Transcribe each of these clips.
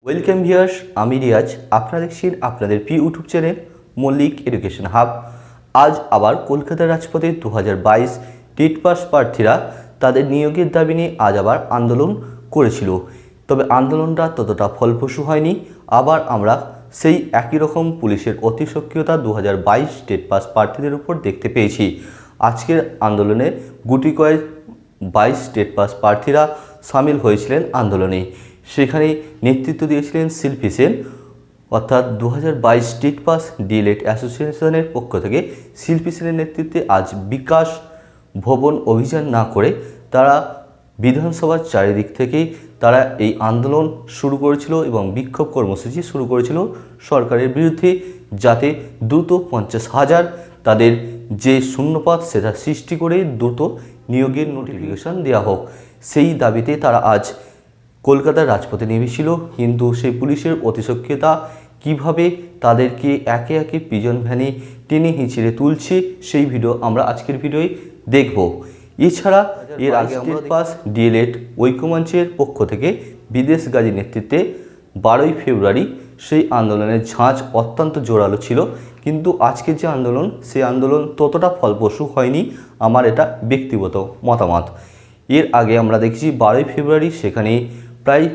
Welcome viewers, আমি রিয়াজ। আপনারা দেখছেন আপনাদের YouTube channel Mallick education hub. আজ আবার কলকাতার রাজপথে 2022 টেট পাস প্রার্থীরা তাদের নিয়োগের দাবি নিয়ে আজ আবার আন্দোলন করেছিল। তবে আন্দোলনটা ততটা ফলপ্রসূ হয়নি। আবার আমরা সেই একই রকম পুলিশের অতি সক্রিয়তা 2022 টেট পাস প্রার্থীদের উপর দেখতে পেয়েছি। আজকের আন্দোলনে গুটি কয়েক 22 টেট পাস প্রার্থীরা সামিল হয়েছিলেন আন্দোলনে। সেখানে নেতৃত্ব দিয়েছিলেন শিল্পী সেন, অর্থাৎ 2022 টেট পাস ডিএলএড অ্যাসোসিয়েশনের পক্ষ থেকে শিল্পী সেনের নেতৃত্বে আজ বিকাশ ভবন অভিযান না করে তারা বিধানসভার চারিদিক থেকেই তারা এই আন্দোলন শুরু করেছিল এবং বিক্ষোভ কর্মসূচি শুরু করেছিল সরকারের বিরুদ্ধে, যাতে দ্রুত 50,000 তাদের যে শূন্যপদ সেটা সৃষ্টি করে দ্রুত নিয়োগের নোটিফিকেশন দেওয়া হোক। সেই দাবিতে তারা আজ কলকাতার রাজপথে নেমেছিল। কিন্তু সেই পুলিশের অতিসক্রিয়তা কিভাবে তাদেরকে একে একে পিজন ভ্যানে টেনে হিঁচড়ে তুলছে সেই ভিডিও আমরা আজকের ভিডিওয় দেখব। এছাড়া এর আগে টেট পাস ডিএলএড ঐক্যমঞ্চের পক্ষ থেকে বিদেশ গাজী নেতৃত্বে 12ই ফেব্রুয়ারি সেই আন্দোলনের ঝাঁজ অত্যন্ত জোরালো ছিল। কিন্তু আজকের যে আন্দোলন, সেই আন্দোলন ততটা ফলপ্রসূ হয়নি, আমার এটা ব্যক্তিগত মতামত। এর আগে আমরা দেখেছি 12ই ফেব্রুয়ারি সেখানে প্রায়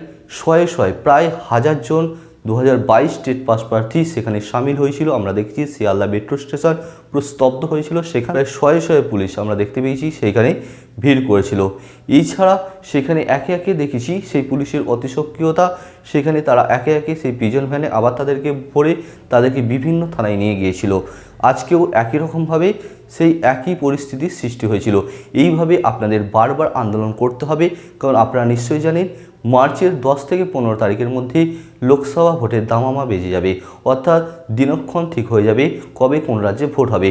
প্রায় 1000 জন 2022 টেট পাস প্রার্থী সেখানে সামিল হয়েছিল। আমরা দেখেছি শিয়ালদা মেট্রো স্টেশন পুরো স্তব্ধ হয়েছিল, সেখানে শয়ে পুলিশ আমরা দেখতে পেয়েছি সেখানে ভিড় করেছিল। এছাড়া সেখানে একে একে দেখেছি সেই পুলিশের অতিসক্রিয়তা, সেখানে তারা একে একে সেই পিজন ভ্যানে আবার তাদেরকে ভরে তাদেরকে বিভিন্ন থানায় নিয়ে গিয়েছিল। আজকেও একই রকমভাবে সেই একই পরিস্থিতির সৃষ্টি হয়েছিল। এইভাবে আপনাদের বারবার আন্দোলন করতে হবে, কারণ আপনারা নিশ্চয়ই জানেন মার্চের 10 থেকে 15 তারিখের মধ্যে লোকসভা ভোটের দামামা বেজে যাবে, অর্থাৎ দিনক্ষণ ঠিক হয়ে যাবে কবে কোন রাজ্যে ভোট হবে।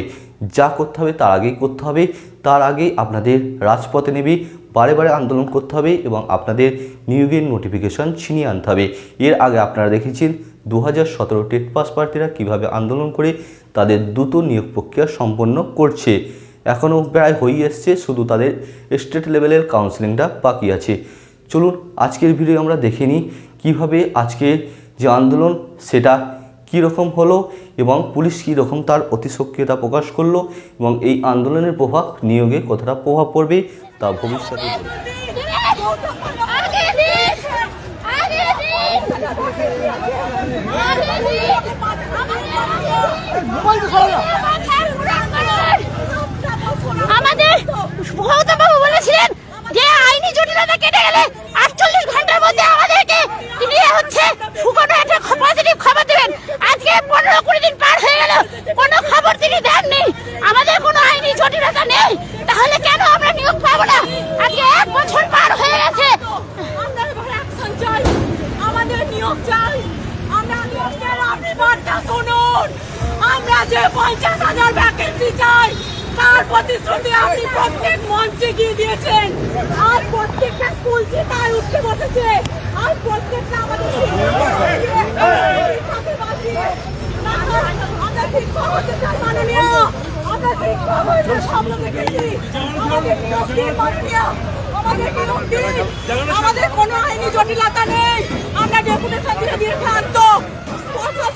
যা করতে হবে তার আগেই করতে হবে, তার আগেই আপনাদের রাজপথে নেবে বারে আন্দোলন করতে হবে এবং আপনাদের নিয়োগের নোটিফিকেশন ছিনিয়ে আনতে হবে। এর আগে আপনারা দেখেছেন 2017 টেট পাস প্রার্থীরা কীভাবে আন্দোলন করে তাদের দ্রুত নিয়োগ প্রক্রিয়া সম্পন্ন করছে। এখনও প্রায় হয়ে এসছে, শুধু তাদের স্টেট লেভেলের কাউন্সিলিংটা বাকি আছে। চলুন আজকের ভিডিও আমরা দেখে নিই কীভাবে আজকের যে আন্দোলন সেটা কী রকম হলো এবং পুলিশ কী রকম তার অতিসক্রিয়তা প্রকাশ করলো এবং এই আন্দোলনের প্রভাব নিয়োগে কতটা প্রভাব পড়বে তা ভবিষ্যতে আমাদের বহুতবাবু বলেছিলেন যে আইনি জটিলতা কেটে গেলে 48 ঘন্টার মধ্যে আমাদেরকে তিনি শুকনো একটা পজিটিভ খবর দেবেন। আজকে 15-20 দিন পার হয়ে গেল, কোনো খবর তিনি দেননি। আমাদের কোনো আইনি জটিলতা নেই, তাহলে কেন আমরা নিয়োগ পাবো না? আজকে 1 বছর পার হয়ে গেছে। আমরা অ্যাকশন চাই, আমাদের নিয়োগ চাই। আমরা নিয়োগের আপনি বার্তা শুনুন। আমরা যে 50,000 ভ্যাকেন্সি চাই তার প্রতিশ্রুতি আপনি প্রত্যেক মঞ্চে গিয়ে দিয়েছেন। আর প্রত্যেকটা স্কুল চিন্তায় উঠতে বসেছে। আর প্রত্যেকটা আমাদের আমরা শিক্ষক হতে চাই মাননীয়, আমরা শিক্ষক হতে স্বপ্ন দেখেছি। আমাদের নিয়োগ দিন মাননীয়, আমাদের নিয়োগ দিন। আমাদের কোনো আইনি জটিলতা নেই। আমরা ডেপুটেশন দিয়ে ক্লান্ত।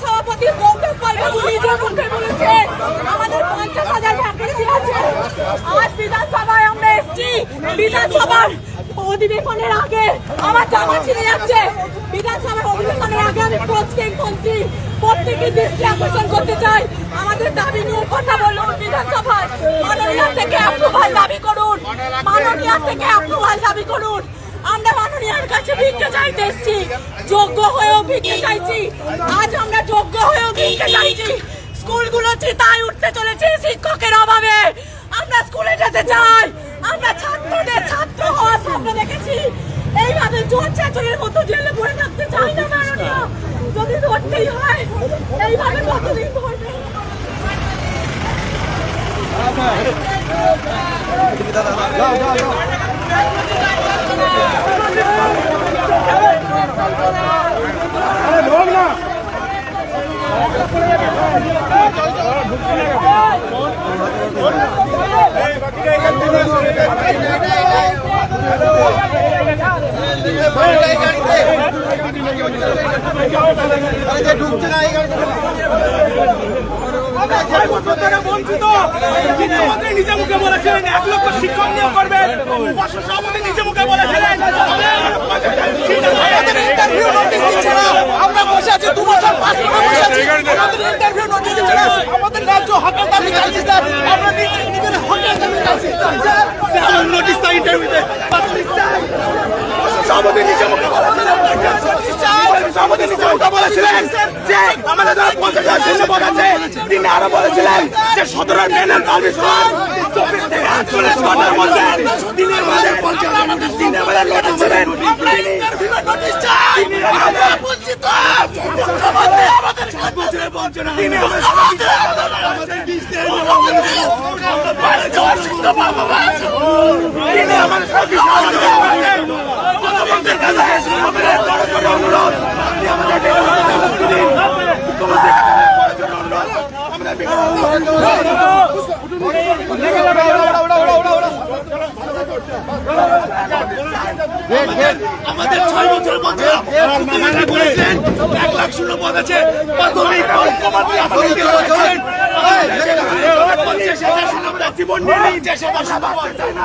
সভাপতি গৌতম পালবাবু নিজের মুখে বলেছেন আমাদের 50,000 ভ্যাকেন্সি আছে। আজ বিধানসভায় আমরা এসছি, বিধানসভার অধিবেশনের আগে আমার জামা ছিঁড়ে যাচ্ছে। বিধানসভার অধিবেশনের আগে আমি প্রত্যেকের দৃষ্টি আকর্ষণ করতে চাই। আমাদের দাবি নিয়ে কথা বলুন বিধানসভায়। মাননীয় থেকে অ্যাপ্রুভাল দাবি করুন, মাননীয় থেকে অ্যাপ্রুভাল দাবি করুন। আমরা মাননীয়ার কাছে ভিক্ষা চাইতে এসেছি, যোগ্য হয়েও ভিক্ষা চাইছি। আজ আমরা যোগ্য হয়েও ভিক্ষা চাইছি। স্কুলগুলো চিতায় উঠতে চলেছে শিক্ষকের অভাবে। আমরা স্কুলে যেতে চাই, আমরা ছাত্রদের ছাত্র হওয়ার স্বপ্ন দেখেছি। এইভাবে জোর চাচরের মতো জেলে পড়ে থাকতে চাই না মাননীয়। যদি ধরতেই হয় এইভাবে কতদিন ধরবে? বঞ্চিত মুখ্যমন্ত্রী নিজে মুখে বলেছিলেন 1 লক্ষ শিক্ষক নিয়োগ করবেন, সভাপতি নিজে মুখে বলেছিলেন ইন্টারভিউ নোটিশ দিচ্ছে না। আমরা বসে আছি 2 বছর 5 মাস বসে আছি, আমাদের ইন্টারভিউ নোটিশ দিচ্ছে না। আমাদের ন্যায্য হকের দাবি চাইছি স্যার, আমরা নিজের হকের দাবি চাইছি স্যার। নোটিশ তো ইন্টারভিউতে সভাপতি নিজে মুখে বলেছিলেন, সভাপতি নিজে মুখে বলেছিলেন যে আমাদের যারা 50,000 শিক্ষক আছে তিনি আরো বলেছিলেন যে 17 মেনের দাবি সব 24 থেকে 48 ঘন্টার মধ্যে তিনি আমাদের 50,000 নোটিশ দিতে বলে বলেছিলেন। আমরা ইন্টারভিউ নোটিশ চাই, আমরা বঞ্চিত মুখ্যমন্ত্রী আমাদের 7 বছরের বঞ্চনা, তিনি আমাদের 20 দিন বাইরে যাওয়ার সুযোগ পাবো না, তিনি আমাদের সব কিছু মুখ্যমন্ত্রীর কাছে আমাদের বড় ছোট অনুরোধ, আপনি আমাদের মুখ্যমন্ত্রীর কাছে বড় ছোট অনুরোধ, আমাদের 6 বছরের মধ্যে মুখ্যমন্ত্রী বলেছেন 1 লাখ শূন্য পদ আছে, প্রাথমিক মুখ্যমন্ত্রী আমাদের বলেছেন 50,000 জীবন নিয়ে নিয়েছে, সেটা সভা করতে চায় না।